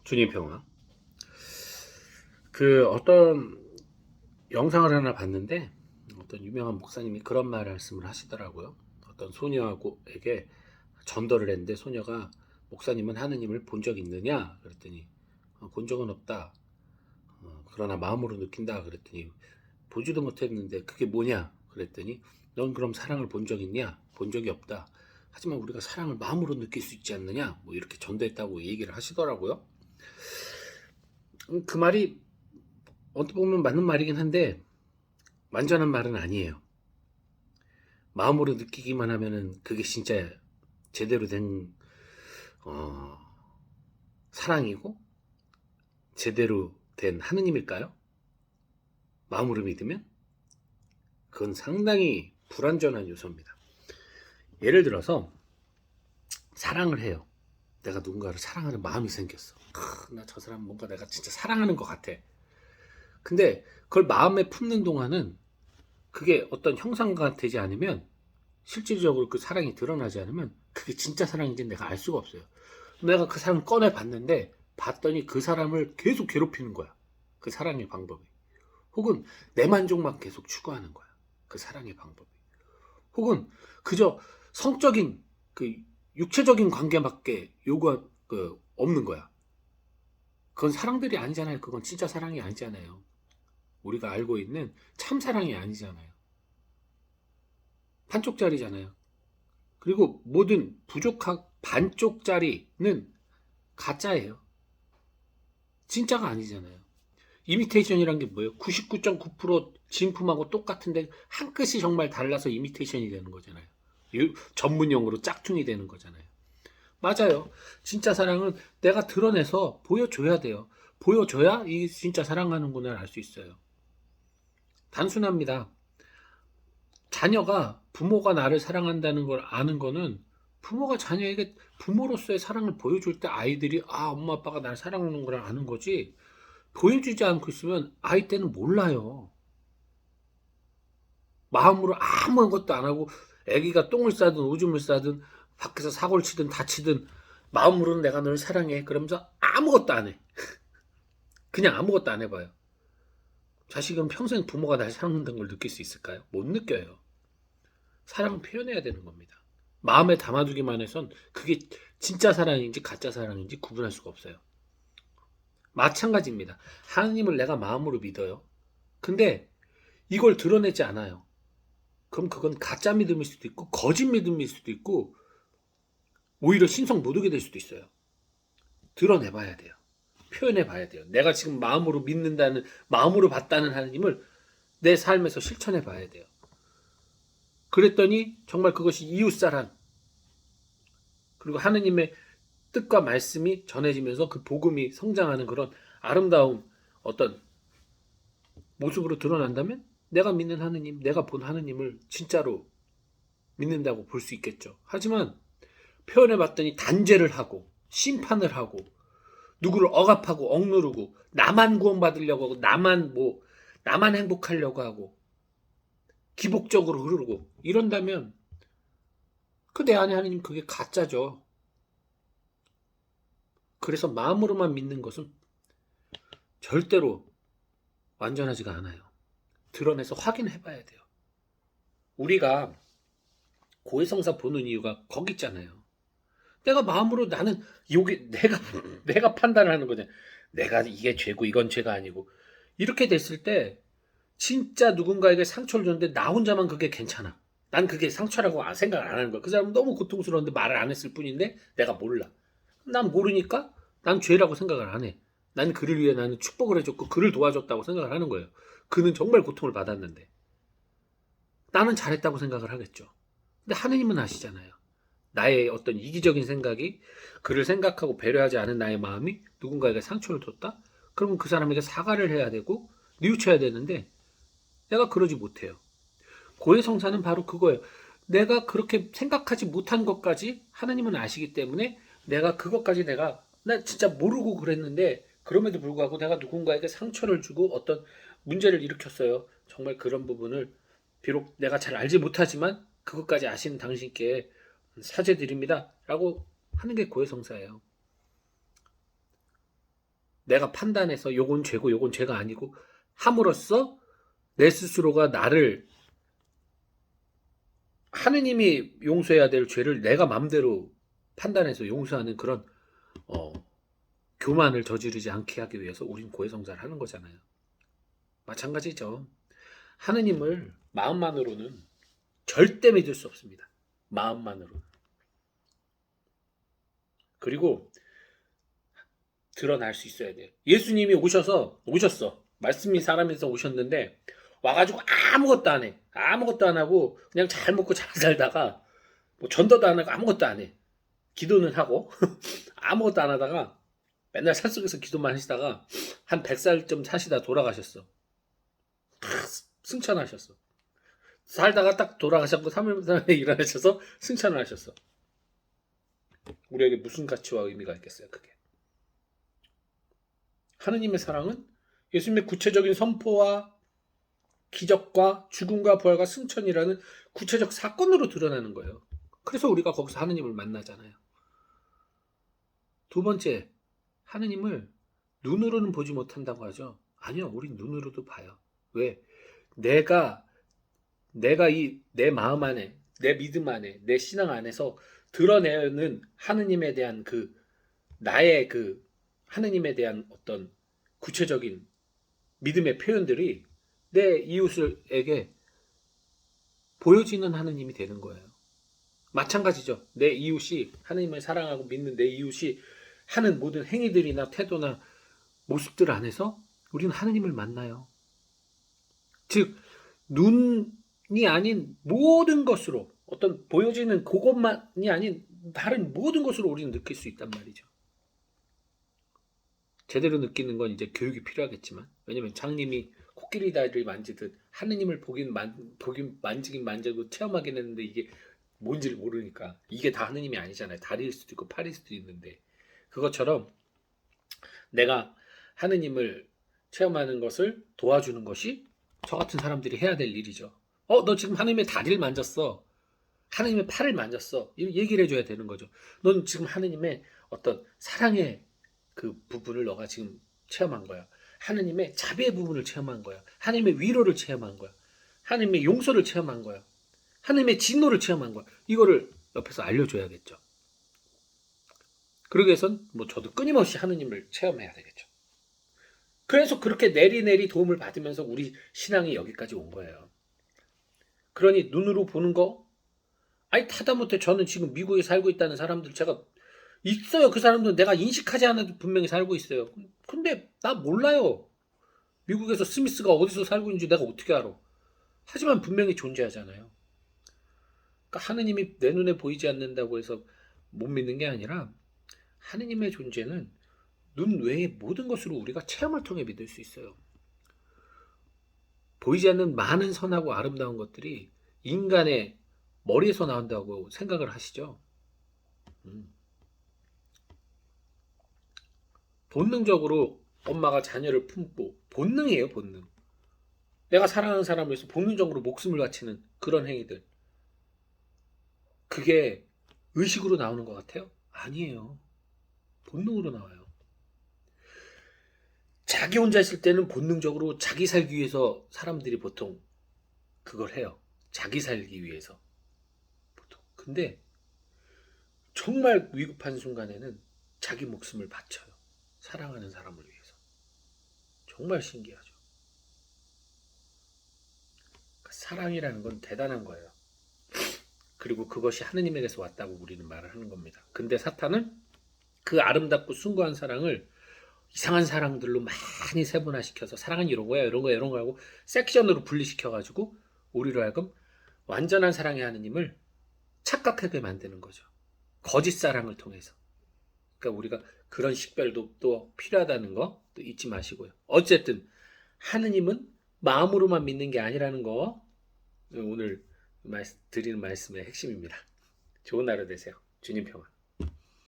주님 평화. 어떤 영상을 하나 봤는데 어떤 유명한 목사님이 그런 말씀을 하시더라고요. 어떤 소녀에게 전도를 했는데 소녀가 목사님은 하느님을 본 적 있느냐? 그랬더니 본 적은 없다. 그러나 마음으로 느낀다. 그랬더니 보지도 못했는데 그게 뭐냐? 그랬더니 넌 그럼 사랑을 본 적 있냐? 본 적이 없다. 하지만 우리가 사랑을 마음으로 느낄 수 있지 않느냐? 뭐 이렇게 전도했다고 얘기를 하시더라고요. 그 말이 어떻게 보면 맞는 말이긴 한데 완전한 말은 아니에요. 마음으로 느끼기만 하면은 그게 진짜 제대로 된 어, 사랑이고 제대로 된 하느님일까요? 마음으로 믿으면 그건 상당히 불완전한 요소입니다. 예를 들어서 사랑을 해요. 내가 누군가를 사랑하는 마음이 생겼어. 나 저 사람 뭔가 내가 진짜 사랑하는 것 같아. 근데 그걸 마음에 품는 동안은 그게 어떤 형상과 되지 않으면, 실질적으로 그 사랑이 드러나지 않으면 그게 진짜 사랑인지 내가 알 수가 없어요. 내가 그 사람을 꺼내 봤는데 봤더니 그 사람을 계속 괴롭히는 거야. 그 사랑의 방법이. 혹은 내 만족만 계속 추구하는 거야. 그 사랑의 방법이. 혹은 그저 성적인 그 육체적인 관계밖에 요구가 없는 거야. 그건 사랑들이 아니잖아요. 그건 진짜 사랑이 아니잖아요. 우리가 알고 있는 참 사랑이 아니잖아요. 반쪽짜리잖아요. 그리고 모든 반쪽짜리는 가짜예요. 진짜가 아니잖아요. 이미테이션이란 게 뭐예요? 99.9% 진품하고 똑같은데 한 끗이 정말 달라서 이미테이션이 되는 거잖아요. 전문 용어로 짝퉁이 되는 거잖아요. 맞아요. 진짜 사랑은 내가 드러내서 보여줘야 돼요. 보여줘야 이 진짜 사랑하는구나 알 수 있어요. 단순합니다. 자녀가 부모가 나를 사랑한다는 걸 아는 거는, 부모가 자녀에게 부모로서의 사랑을 보여줄 때 아이들이 엄마 아빠가 날 사랑하는 걸 아는 거지, 보여주지 않고 있으면 아이 때는 몰라요. 마음으로 아무것도 안 하고 애기가 똥을 싸든 오줌을 싸든 밖에서 사고를 치든 다치든 마음으로는 내가 널 사랑해 그러면서 아무것도 안 해. 그냥 아무것도 안 해봐요. 자식은 평생 부모가 날 사랑한다는 걸 느낄 수 있을까요? 못 느껴요. 사랑은 표현해야 되는 겁니다. 마음에 담아두기만 해선 그게 진짜 사랑인지 가짜 사랑인지 구분할 수가 없어요. 마찬가지입니다. 하나님을 내가 마음으로 믿어요. 근데 이걸 드러내지 않아요. 그럼 그건 가짜 믿음일 수도 있고 거짓 믿음일 수도 있고 오히려 신성 모독이 될 수도 있어요. 드러내봐야 돼요. 표현해봐야 돼요. 내가 지금 마음으로 믿는다는, 마음으로 봤다는 하나님을 내 삶에서 실천해봐야 돼요. 그랬더니 정말 그것이 이웃사랑, 그리고 하느님의 뜻과 말씀이 전해지면서 그 복음이 성장하는 그런 아름다운 어떤 모습으로 드러난다면 내가 믿는 하느님, 내가 본 하느님을 진짜로 믿는다고 볼 수 있겠죠. 하지만 표현해봤더니 단죄를 하고 심판을 하고 누구를 억압하고 억누르고 나만 구원받으려고 하고 나만 행복하려고 하고 기복적으로 흐르고 이런다면 그 내 안에 하느님, 그게 가짜죠. 그래서 마음으로만 믿는 것은 절대로 완전하지가 않아요. 드러내서 확인해 봐야 돼요. 우리가 고해성사 보는 이유가 거기 있잖아요. 내가 마음으로 나는 이게 내가 판단을 하는 거잖아요. 내가 이게 죄고 이건 죄가 아니고. 이렇게 됐을 때 진짜 누군가에게 상처를 줬는데 나 혼자만 그게 괜찮아. 난 그게 상처라고 생각을 안 하는 거야. 그 사람은 너무 고통스러운데 말을 안 했을 뿐인데 내가 몰라. 난 모르니까 난 죄라고 생각을 안 해. 난 그를 위해 나는 축복을 해줬고 그를 도와줬다고 생각을 하는 거예요. 그는 정말 고통을 받았는데 나는 잘했다고 생각을 하겠죠. 근데 하느님은 아시잖아요. 나의 어떤 이기적인 생각이, 그를 생각하고 배려하지 않은 나의 마음이 누군가에게 상처를 줬다? 그러면 그 사람에게 사과를 해야 되고 뉘우쳐야 되는데 내가 그러지 못해요. 고해성사는 바로 그거예요. 내가 그렇게 생각하지 못한 것까지 하나님은 아시기 때문에 내가 그것까지 나 진짜 모르고 그랬는데 그럼에도 불구하고 내가 누군가에게 상처를 주고 어떤 문제를 일으켰어요. 정말 그런 부분을 비록 내가 잘 알지 못하지만 그것까지 아시는 당신께 사죄드립니다 라고 하는 게 고해성사예요. 내가 판단해서 요건 죄고 요건 죄가 아니고 함으로써 내 스스로가 나를 하느님이 용서해야 될 죄를 내가 맘대로 판단해서 용서하는 그런 교만을 저지르지 않게 하기 위해서 우린 고해성사를 하는 거잖아요. 마찬가지죠. 하느님을 마음만으로는 절대 믿을 수 없습니다. 마음만으로는. 그리고 드러날 수 있어야 돼요. 예수님이 오셨어. 말씀이 사람에서 오셨는데 와가지고 아무것도 안 해. 아무것도 안 하고 그냥 잘 먹고 잘 살다가 뭐 전도도 안 하고 아무것도 안 해. 기도는 하고 아무것도 안 하다가 맨날 산속에서 기도만 하시다가 한 100살쯤 사시다 돌아가셨어. 승천하셨어. 살다가 딱 돌아가셨고 3일 만에 일어나셔서 승천을 하셨어. 우리에게 무슨 가치와 의미가 있겠어요, 그게. 하느님의 사랑은 예수님의 구체적인 선포와 기적과 죽음과 부활과 승천이라는 구체적 사건으로 드러나는 거예요. 그래서 우리가 거기서 하느님을 만나잖아요. 두 번째, 하느님을 눈으로는 보지 못한다고 하죠. 아니요, 우린 눈으로도 봐요. 왜? 내가 내 마음 안에, 내 믿음 안에, 내 신앙 안에서 드러내는 하느님에 대한 나의 하느님에 대한 어떤 구체적인 믿음의 표현들이 내 이웃에게 보여지는 하느님이 되는 거예요. 마찬가지죠. 내 이웃이 하느님을 사랑하고 믿는 내 이웃이 하는 모든 행위들이나 태도나 모습들 안에서 우리는 하느님을 만나요. 즉 눈이 아닌 모든 것으로 어떤 보여지는 그것만이 아닌 다른 모든 것으로 우리는 느낄 수 있단 말이죠. 제대로 느끼는 건 이제 교육이 필요하겠지만, 왜냐면 장님이 코끼리 다리를 만지듯 하느님을 보긴 만지긴 만지고 체험하긴 했는데 이게 뭔지를 모르니까 이게 다 하느님이 아니잖아요. 다리일 수도 있고 팔일 수도 있는데, 그것처럼 내가 하느님을 체험하는 것을 도와주는 것이 저 같은 사람들이 해야 될 일이죠. 너 지금 하느님의 다리를 만졌어. 하느님의 팔을 만졌어. 얘기를 해줘야 되는 거죠. 넌 지금 하느님의 어떤 사랑의 그 부분을 너가 지금 체험한 거야. 하느님의 자비의 부분을 체험한 거야. 하느님의 위로를 체험한 거야. 하느님의 용서를 체험한 거야. 하느님의 진노를 체험한 거야. 이거를 옆에서 알려줘야겠죠. 그러기 위해선 저도 끊임없이 하느님을 체험해야 되겠죠. 그래서 그렇게 내리 도움을 받으면서 우리 신앙이 여기까지 온 거예요. 그러니 눈으로 보는 거, 하다못해 저는 지금 미국에 살고 있다는 사람들 제가 있어요. 그 사람들은 내가 인식하지 않아도 분명히 살고 있어요. 근데 나 몰라요. 미국에서 스미스가 어디서 살고 있는지 내가 어떻게 알아. 하지만 분명히 존재하잖아요. 그러니까 하느님이 내 눈에 보이지 않는다고 해서 못 믿는 게 아니라 하느님의 존재는 눈 외의 모든 것으로 우리가 체험을 통해 믿을 수 있어요. 보이지 않는 많은 선하고 아름다운 것들이 인간의 머리에서 나온다고 생각을 하시죠. 본능적으로 엄마가 자녀를 품고, 본능이에요, 본능. 내가 사랑하는 사람을 위해서 본능적으로 목숨을 바치는 그런 행위들. 그게 의식으로 나오는 것 같아요? 아니에요. 본능으로 나와요. 자기 혼자 있을 때는 본능적으로 자기 살기 위해서 사람들이 보통 그걸 해요. 자기 살기 위해서. 보통. 근데 정말 위급한 순간에는 자기 목숨을 바쳐요. 사랑하는 사람을 위해서. 정말 신기하죠. 그러니까 사랑이라는 건 대단한 거예요. 그리고 그것이 하느님에게서 왔다고 우리는 말을 하는 겁니다. 근데 사탄은 그 아름답고 숭고한 사랑을 이상한 사랑들로 많이 세분화시켜서 사랑은 이런 거야, 이런 거야, 이런 거하고 섹션으로 분리시켜가지고 우리로 하여금 완전한 사랑의 하느님을 착각하게 만드는 거죠. 거짓 사랑을 통해서. 그러니까 우리가 그런 식별도 또 필요하다는 거 또 잊지 마시고요. 어쨌든 하느님은 마음으로만 믿는 게 아니라는 거 오늘 드리는 말씀의 핵심입니다. 좋은 하루 되세요. 주님 평안.